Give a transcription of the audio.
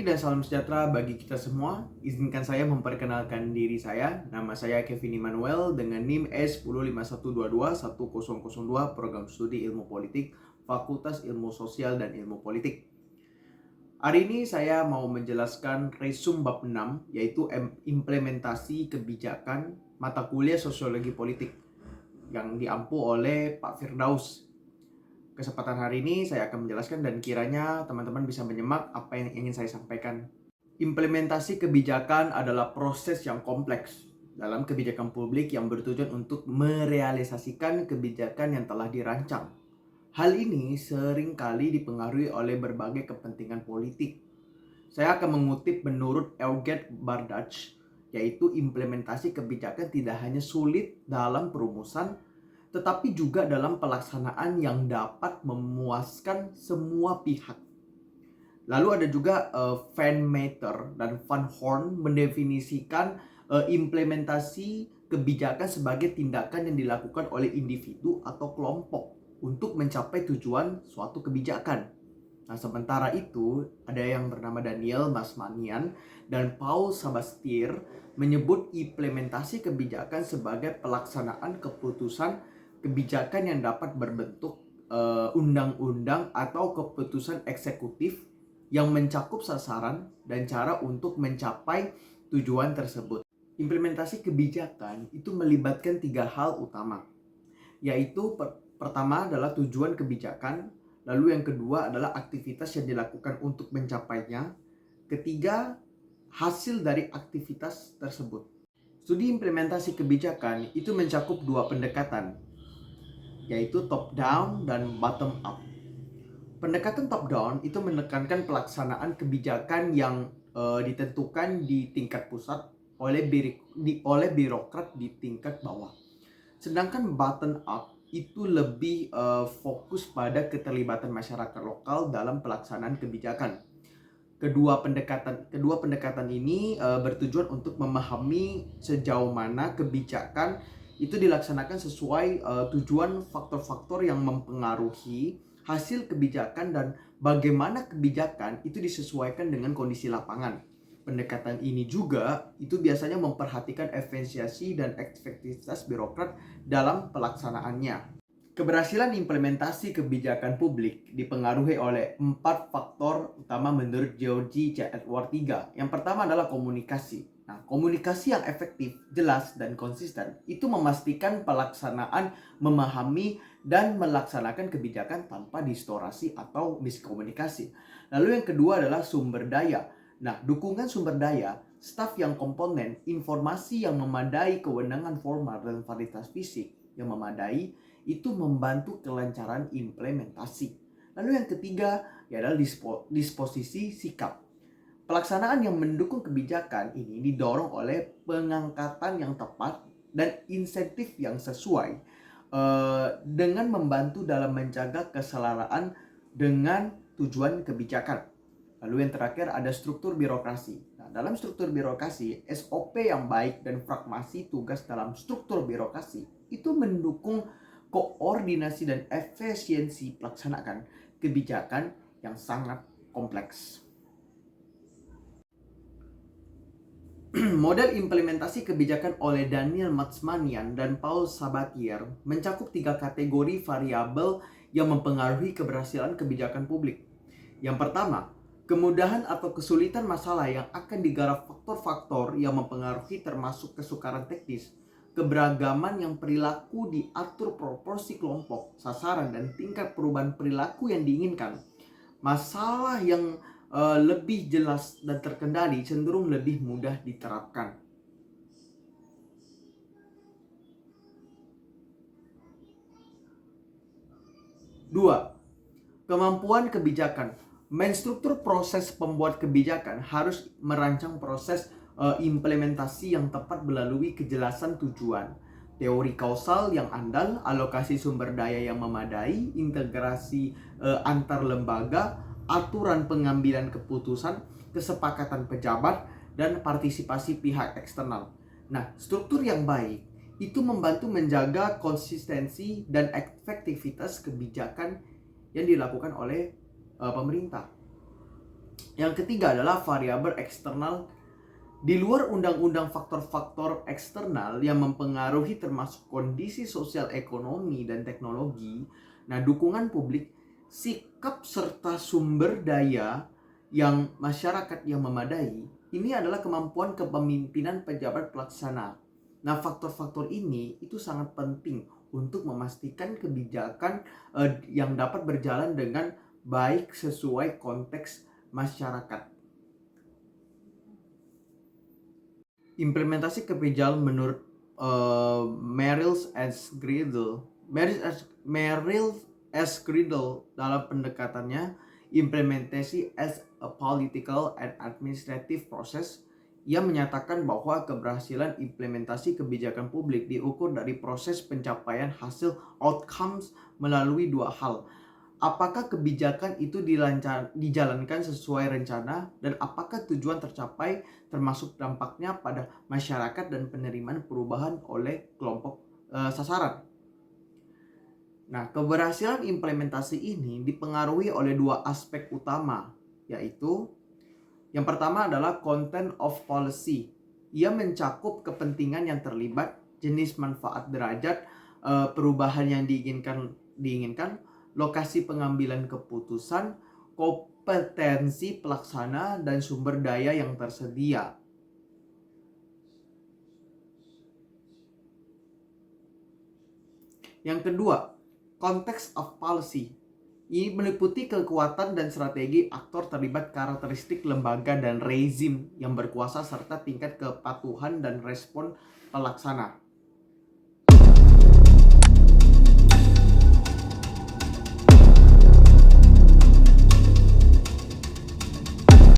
pagi dan salam sejahtera bagi kita semua. Izinkan saya memperkenalkan diri saya. Nama saya Kevin Immanuel dengan NIM S1051221002 Program Studi Ilmu Politik, Fakultas Ilmu Sosial dan Ilmu Politik. Hari ini saya mau menjelaskan resum bab 6, yaitu implementasi kebijakan mata kuliah Sosiologi Politik yang diampu oleh Pak Firdaus. Kesempatan hari ini saya akan menjelaskan dan kiranya teman-teman bisa menyimak apa yang ingin saya sampaikan. Implementasi kebijakan adalah proses yang kompleks dalam kebijakan publik yang bertujuan untuk merealisasikan kebijakan yang telah dirancang. Hal ini seringkali dipengaruhi oleh berbagai kepentingan politik. Saya akan mengutip menurut Eugene Bardach, yaitu implementasi kebijakan tidak hanya sulit dalam perumusan, tetapi juga dalam pelaksanaan yang dapat memuaskan semua pihak. Lalu ada juga Van Meter dan Van Horn mendefinisikan implementasi kebijakan sebagai tindakan yang dilakukan oleh individu atau kelompok untuk mencapai tujuan suatu kebijakan. Nah, sementara itu ada yang bernama Daniel Masmanian dan Paul Sabatier menyebut implementasi kebijakan sebagai pelaksanaan keputusan kebijakan yang dapat berbentuk undang-undang atau keputusan eksekutif yang mencakup sasaran dan cara untuk mencapai tujuan tersebut. Implementasi kebijakan itu melibatkan 3 hal utama, yaitu pertama adalah tujuan kebijakan, lalu yang kedua adalah aktivitas yang dilakukan untuk mencapainya, ketiga hasil dari aktivitas tersebut. Studi implementasi kebijakan itu mencakup 2 pendekatan, yaitu top down dan bottom up. Pendekatan top down itu menekankan pelaksanaan kebijakan yang ditentukan di tingkat pusat oleh birokrat di tingkat bawah. Sedangkan bottom up itu lebih fokus pada keterlibatan masyarakat lokal dalam pelaksanaan kebijakan. Kedua pendekatan ini bertujuan untuk memahami sejauh mana kebijakan itu dilaksanakan sesuai tujuan, faktor-faktor yang mempengaruhi hasil kebijakan, dan bagaimana kebijakan itu disesuaikan dengan kondisi lapangan. Pendekatan ini juga itu biasanya memperhatikan efisiensi dan efektivitas birokrat dalam pelaksanaannya. Keberhasilan implementasi kebijakan publik dipengaruhi oleh 4 faktor utama menurut George C. Edward III. Yang pertama adalah komunikasi. Nah, komunikasi yang efektif, jelas, dan konsisten itu memastikan pelaksanaan memahami dan melaksanakan kebijakan tanpa distorsi atau miskomunikasi. Lalu yang kedua adalah sumber daya. Nah, dukungan sumber daya, staf yang komponen, informasi yang memadai, kewenangan formal, dan fasilitas fisik yang memadai itu membantu kelancaran implementasi. Lalu yang ketiga adalah disposisi sikap. Pelaksanaan yang mendukung kebijakan ini didorong oleh pengangkatan yang tepat dan insentif yang sesuai dengan membantu dalam menjaga keselaraan dengan tujuan kebijakan. Lalu yang terakhir ada struktur birokrasi. Nah, dalam struktur birokrasi, SOP yang baik dan fragmentasi tugas dalam struktur birokrasi itu mendukung koordinasi dan efisiensi pelaksanaan kebijakan yang sangat kompleks. Model implementasi kebijakan oleh Daniel Masmanian dan Paul Sabatier mencakup 3 kategori variabel yang mempengaruhi keberhasilan kebijakan publik. Yang pertama, kemudahan atau kesulitan masalah yang akan digarap faktor-faktor yang mempengaruhi termasuk kesukaran teknis, keberagaman yang perilaku diatur proporsi kelompok, sasaran, dan tingkat perubahan perilaku yang diinginkan. Masalah yang lebih jelas dan terkendali cenderung lebih mudah diterapkan. Dua, kemampuan kebijakan. Menstruktur proses pembuat kebijakan harus merancang proses implementasi yang tepat melalui kejelasan tujuan, teori kausal yang andal, alokasi sumber daya yang memadai, integrasi antar lembaga, aturan pengambilan keputusan, kesepakatan pejabat, dan partisipasi pihak eksternal. Nah, struktur yang baik itu membantu menjaga konsistensi dan efektivitas kebijakan yang dilakukan oleh pemerintah. Yang ketiga adalah variabel eksternal. Di luar undang-undang, faktor-faktor eksternal yang mempengaruhi termasuk kondisi sosial, ekonomi, dan teknologi. Nah, dukungan publik, sikap serta sumber daya yang masyarakat yang memadai, ini adalah kemampuan kepemimpinan pejabat pelaksana. Nah, faktor-faktor ini itu sangat penting untuk memastikan kebijakan yang dapat berjalan dengan baik sesuai konteks masyarakat. Implementasi kebijakan menurut Merrill S. Gridle dalam pendekatannya implementasi as a political and administrative process. Ia menyatakan bahwa keberhasilan implementasi kebijakan publik diukur dari proses pencapaian hasil outcomes melalui dua hal. Apakah kebijakan itu dijalankan sesuai rencana dan apakah tujuan tercapai, termasuk dampaknya pada masyarakat dan penerimaan perubahan oleh kelompok sasaran. Nah, keberhasilan implementasi ini dipengaruhi oleh dua aspek utama, yaitu yang pertama adalah content of policy. Ia mencakup kepentingan yang terlibat, jenis manfaat, derajat perubahan yang diinginkan, lokasi pengambilan keputusan, kompetensi pelaksana, dan sumber daya yang tersedia. Yang kedua, context of policy. Ini meliputi kekuatan dan strategi aktor terlibat, karakteristik lembaga dan rezim yang berkuasa, serta tingkat kepatuhan dan respon pelaksana.